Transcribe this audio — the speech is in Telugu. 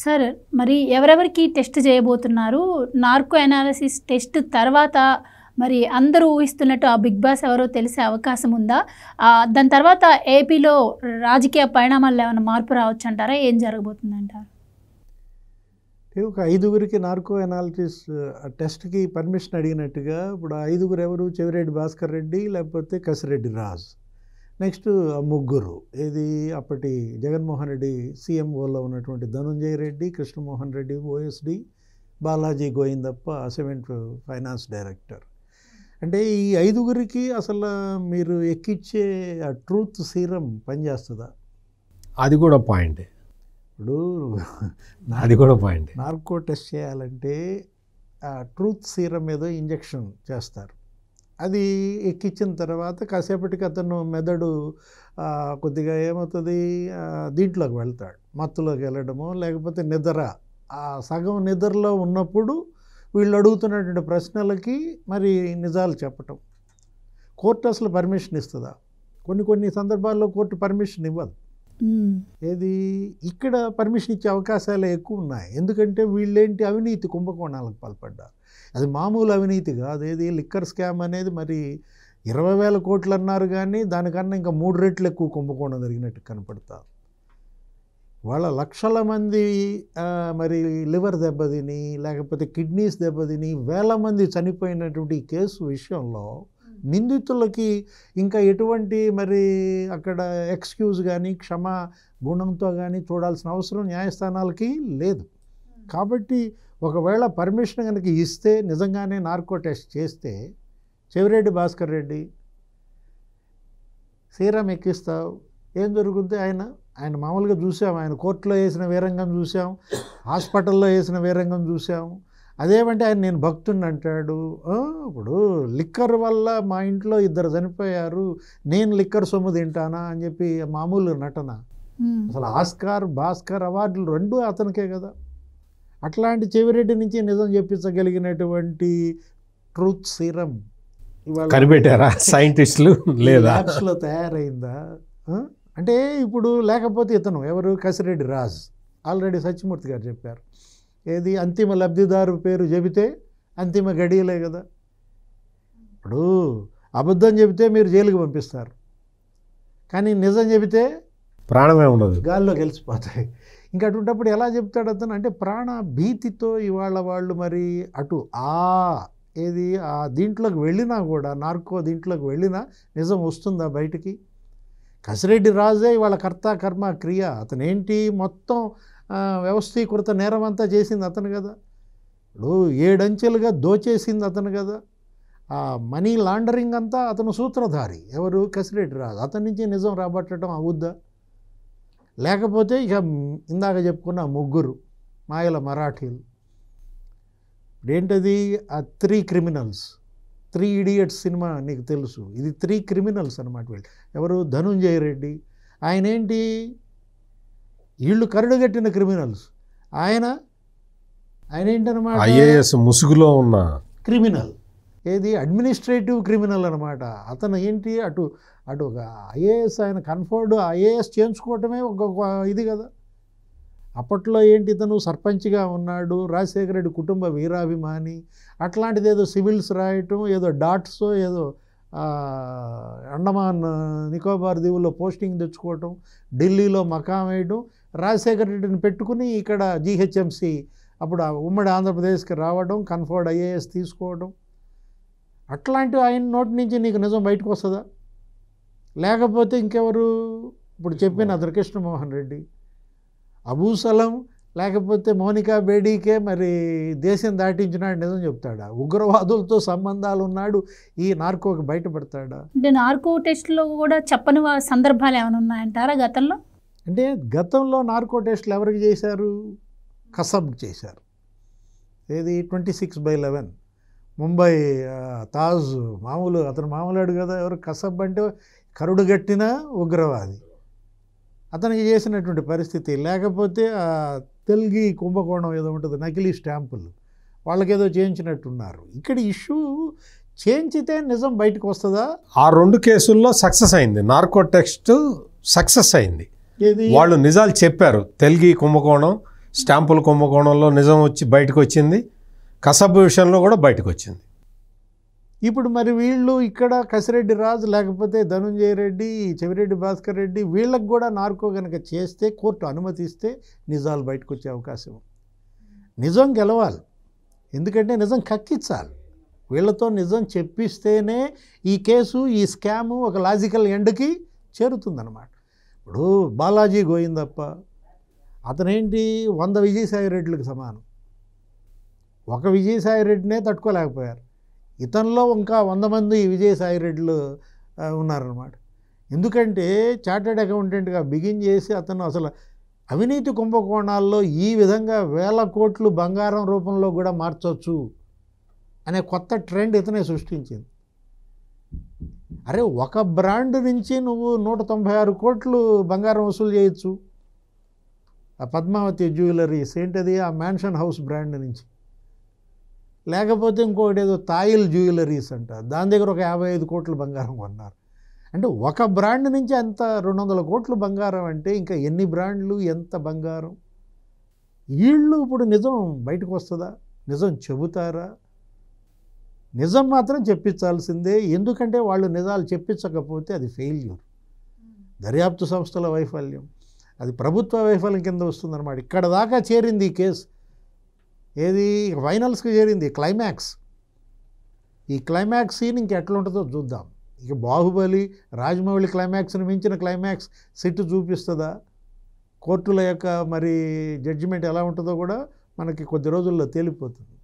సార్ మరి ఎవరెవరికి టెస్ట్ చేయబోతున్నారు? నార్కో అనాలిసిస్ టెస్ట్ తర్వాత మరి అందరూ ఊహిస్తున్నట్టు ఆ బిగ్ బాస్ ఎవరో తెలిసే అవకాశం ఉందా? దాని తర్వాత ఏపీలో రాజకీయ పరిణామాల్లో ఏమైనా మార్పు రావచ్చు అంటారా? ఏం జరగబోతుందంటారు? ఒక 5గురికి నార్కో అనాలిసిస్ టెస్ట్కి పర్మిషన్ అడిగినట్టుగా ఇప్పుడు 5గురు ఎవరు? చెవిరెడ్డి భాస్కర్ రెడ్డి, లేకపోతే కసిరెడ్డి రాజ్, నెక్స్ట్ 3 ఏది అప్పటి జగన్మోహన్ రెడ్డి సీఎంఓలో ఉన్నటువంటి Dhanunjaya Reddy, Krishnamohan Reddy OSD, Balaji Goyindappa assistant finance director. అంటే ఈ 5గురికి అసలు మీరు ఎక్కిచ్చే ఆ ట్రూత్ సీరం పనిచేస్తుందా? అది కూడా పాయింట్. ఇప్పుడు అది కూడా పాయింట్. నార్కో టెస్ట్ చేయాలంటే ట్రూత్ సీరం ఏదో ఇంజెక్షన్ చేస్తారు. అది ఎక్కించిన తర్వాత కాసేపటికి అతను మెదడు కొద్దిగా ఏమవుతుంది, దీంట్లోకి వెళ్తాడు, మత్తులోకి వెళ్ళడము, లేకపోతే నిద్ర, ఆ సగం నిద్రలో ఉన్నప్పుడు వీళ్ళు అడుగుతున్నటువంటి ప్రశ్నలకి మరి నిజాలు చెప్పటం. కోర్టు అసలు పర్మిషన్ ఇస్తుందా? కొన్ని సందర్భాల్లో కోర్టు పర్మిషన్ ఇవ్వదు. ఏది ఇక్కడ పర్మిషన్ ఇచ్చే అవకాశాలు ఎక్కువ ఉన్నాయి. ఎందుకంటే వీళ్ళేంటి అవినీతి కుంభకోణాలకు పాల్పడ్డారు. అది మామూలు అవినీతి కాదు. ఏది లిక్కర్ స్కామ్ అనేది మరి 20,000 కోట్లు అన్నారు, కానీ దానికన్నా ఇంకా 3 రెట్లు ఎక్కువ కుంభకోణం జరిగినట్టు కనపడతారు. వాళ్ళ లక్షల మంది మరి లివర్ దెబ్బతిని, లేకపోతే కిడ్నీస్ దెబ్బతిని, వేల మంది చనిపోయినటువంటి కేసు విషయంలో నిందితులకి ఇంకా ఎటువంటి మరి అక్కడ ఎక్స్క్యూజ్ కానీ క్షమా గుణంతో కానీ చూడాల్సిన అవసరం న్యాయస్థానాలకి లేదు. కాబట్టి ఒకవేళ పర్మిషన్ కనుక ఇస్తే నిజంగానే నార్కో టెస్ట్ చేస్తే చెవిరెడ్డి భాస్కర్ రెడ్డి సీరం ఎక్కిస్తావు, ఏం జరుగుద్ది? ఆయన మామూలుగా చూసాం, ఆయన కోర్టులో వేసిన వీరంగం చూసాం, హాస్పిటల్లో వేసిన వీరంగం చూసాం. అదేమంటే ఆయన నేను భక్తుడిని అంటాడు. ఇప్పుడు లిక్కర్ వల్ల మా ఇంట్లో 2 చనిపోయారు, నేను లిక్కర్ సొమ్ము తింటానా అని చెప్పి మామూలు నటన. అసలు ఆస్కార్ భాస్కర్ అవార్డులు 2 అతనికే కదా. అట్లాంటి చెవిరెడ్డి నుంచి నిజం చెప్పించగలిగినటువంటి ట్రూత్ సీరం ఇవాళ కనిపెట్టారా సైంటిస్టులు? లేదా ల్యాబ్స్లో తయారైందా? అంటే ఇప్పుడు లేకపోతే ఇతను ఎవరు? కసిరెడ్డి రాజ్. ఆల్రెడీ సత్యమూర్తి గారు చెప్పారు, ఏది అంతిమ లబ్ధిదారు పేరు చెబితే అంతిమ గడియలే కదా. ఇప్పుడు అబద్ధం చెబితే మీరు జైలుకి పంపిస్తారు, కానీ నిజం చెబితే ప్రాణమే ఉండదు, గాల్లో గెలిచిపోతాయి. ఇంకా అటువంటిప్పుడు ఎలా చెప్తాడు అతను? అంటే ప్రాణ భీతితో ఇవాళ వాళ్ళు మరి అటు ఏది దీంట్లోకి వెళ్ళినా కూడా, నార్కో దీంట్లోకి వెళ్ళినా నిజం వస్తుందా బయటికి? కసిరెడ్డి రాజే ఇవాళ కర్త కర్మ క్రియ. అతను ఏంటి మొత్తం వ్యవస్థీకృత నేరం అంతా చేసింది అతను కదా. ఇప్పుడు 7 అంచెలుగా దోచేసింది అతను కదా. ఆ మనీ లాండరింగ్ అంతా అతను సూత్రధారి. ఎవరు? కసిరెడ్డి రాజు. అతని నుంచి నిజం రాబట్టడం అవుద్దా? లేకపోతే ఇక ఇందాక చెప్పుకున్న 3 మాయల మరాఠీలు. ఏంటది? ఆ 3 క్రిమినల్స్, 3 ఇడియట్స్ సినిమా నీకు తెలుసు. ఇది 3 క్రిమినల్స్ అనమాట వీళ్ళు. ఎవరు? ధనుంజయ రెడ్డి. ఆయన ఏంటి? వీళ్ళు కరుడుగట్టిన క్రిమినల్స్. ఆయన ఏంటనమాట? ఐఏఎస్ ముసుగులో ఉన్న క్రిమినల్. ఏది? అడ్మినిస్ట్రేటివ్ క్రిమినల్ అనమాట. అతను ఏంటి? అటు ఒక ఐఏఎస్, ఆయన కన్ఫర్డ్ ఐఏఎస్ చేయించుకోవటమే ఒక ఇది కదా. అప్పట్లో ఏంటి, ఇతను సర్పంచ్గా ఉన్నాడు, రాజశేఖర రెడ్డి కుటుంబ వీరాభిమాని. అట్లాంటిది ఏదో సివిల్స్ రాయటం, ఏదో డాట్స్, ఏదో అండమాన్ నికోబార్ దీవుల్లో పోస్టింగ్ తెచ్చుకోవటం, ఢిల్లీలో మకాం వేయడం, రాజశేఖర రెడ్డిని పెట్టుకుని ఇక్కడ జీహెచ్ఎంసీ అప్పుడు ఉమ్మడి ఆంధ్రప్రదేశ్కి రావడం, కన్ఫర్డ్ ఐఏఎస్ తీసుకోవడం. అట్లాంటి ఆయన నోటి నుంచి నీకు నిజం బయటకు వస్తుందా? లేకపోతే ఇంకెవరు? ఇప్పుడు చెప్పిన కృష్ణమోహన్ రెడ్డి, అబూసలం, లేకపోతే మోనికా బేడీకే మరి దేశం దాటించినాడు నిజం చెప్తాడా? ఉగ్రవాదులతో సంబంధాలు ఉన్నాడు ఈ నార్కోకి బయటపడతాడా? అంటే నార్కో టెస్ట్లో కూడా చెప్పని సందర్భాలు ఏమైనా ఉన్నాయంటారా గతంలో? అంటే గతంలో నార్కో టెస్టులు ఎవరికి చేశారు? కసబ్కి చేశారు. ఏది? 26/11 ముంబై తాజ్ అతను మామూలాడు కదా. ఎవరు? కసబ్ అంటే కరుడుగట్టిన ఉగ్రవాది. అతనికి చేసినటువంటి పరిస్థితి. లేకపోతే తెలుగు కుంభకోణం ఏదో ఉంటుంది, నకిలీ స్టాంపులు, వాళ్ళకేదో చేయించినట్టున్నారు. ఇక్కడ ఇష్యూ చేయించితే నిజం బయటకు వస్తుందా? ఆ 2 కేసుల్లో సక్సెస్ అయింది. నార్కో టెస్ట్ సక్సెస్ అయింది. ఏది వాళ్ళు నిజాలు చెప్పారు. తెలుగు కుంభకోణం, స్టాంపుల కుంభకోణంలో నిజం వచ్చి బయటకు వచ్చింది, కసబ్ విషయంలో కూడా బయటకు వచ్చింది. ఇప్పుడు మరి వీళ్ళు ఇక్కడ కసిరెడ్డి రాజు లేకపోతే ధనుంజయ రెడ్డి, చెవిరెడ్డి భాస్కర్ రెడ్డి వీళ్ళకి కూడా నార్కో కనుక చేస్తే కోర్టు అనుమతిస్తే నిజాలు బయటకు వచ్చే అవకాశం. నిజం గెలవాలి, ఎందుకంటే నిజం కక్కించాలి. వీళ్ళతో నిజం చెప్పిస్తేనే ఈ కేసు, ఈ స్కాము ఒక లాజికల్ ఎండ్కి చేరుతుందన్నమాట. ఇప్పుడు బాలాజీ గోయిందప్ప అతనేంటి 100 విజయసాయి రెడ్లకు సమానం. ఒక విజయసాయి రెడ్డినే తట్టుకోలేకపోయారు, ఇతనిలో ఇంకా 100 మంది విజయసాయి రెడ్లు ఉన్నారన్నమాట. ఎందుకంటే చార్టెడ్ అకౌంటెంట్గా బిగిన్ చేసి అతను అసలు అవినీతి కుంభకోణాల్లో ఈ విధంగా 1000 కోట్లు బంగారం రూపంలో కూడా మార్చవచ్చు అనే కొత్త ట్రెండ్ ఇతనే సృష్టించింది. అరే ఒక బ్రాండ్ నుంచి నువ్వు 196 కోట్లు బంగారం వసూలు చేయొచ్చు. ఆ పద్మావతి జ్యువెలరీస్ ఏంటది, ఆ మ్యాన్షన్ హౌస్ బ్రాండ్ నుంచి. లేకపోతే ఇంకొకటి ఏదో తాయిల్ జ్యువెలరీస్ అంట, దాని దగ్గర ఒక 55 కోట్ల బంగారం కొన్నారు. అంటే ఒక బ్రాండ్ నుంచి అంత 200 కోట్ల బంగారం అంటే ఇంకా ఎన్ని బ్రాండ్లు, ఎంత బంగారం. వీళ్ళు ఇప్పుడు నిజం బయటకు వస్తుందా, నిజం చెబుతారా? నిజం మాత్రం చెప్పించాల్సిందే, ఎందుకంటే వాళ్ళు నిజాలు చెప్పించకపోతే అది ఫెయిల్యూర్. దర్యాప్తు సంస్థల వైఫల్యం, అది ప్రభుత్వ వైఫల్యం కింద వస్తుందన్నమాట. ఇక్కడ దాకా చేరింది ఈ కేసు, ఏది ఫైనల్స్కి చేరింది, క్లైమాక్స్. ఈ క్లైమాక్స్ సీన్ ఇంకెట్లుంటుందో చూద్దాం. ఇక బాహుబలి, రాజమౌళి క్లైమాక్స్ని మించిన క్లైమాక్స్ సిట్ చూపిస్తుందా, కోర్టుల యొక్క మరి జడ్జిమెంట్ ఎలా ఉంటుందో కూడా మనకి కొద్ది రోజుల్లో తేలిపోతుంది.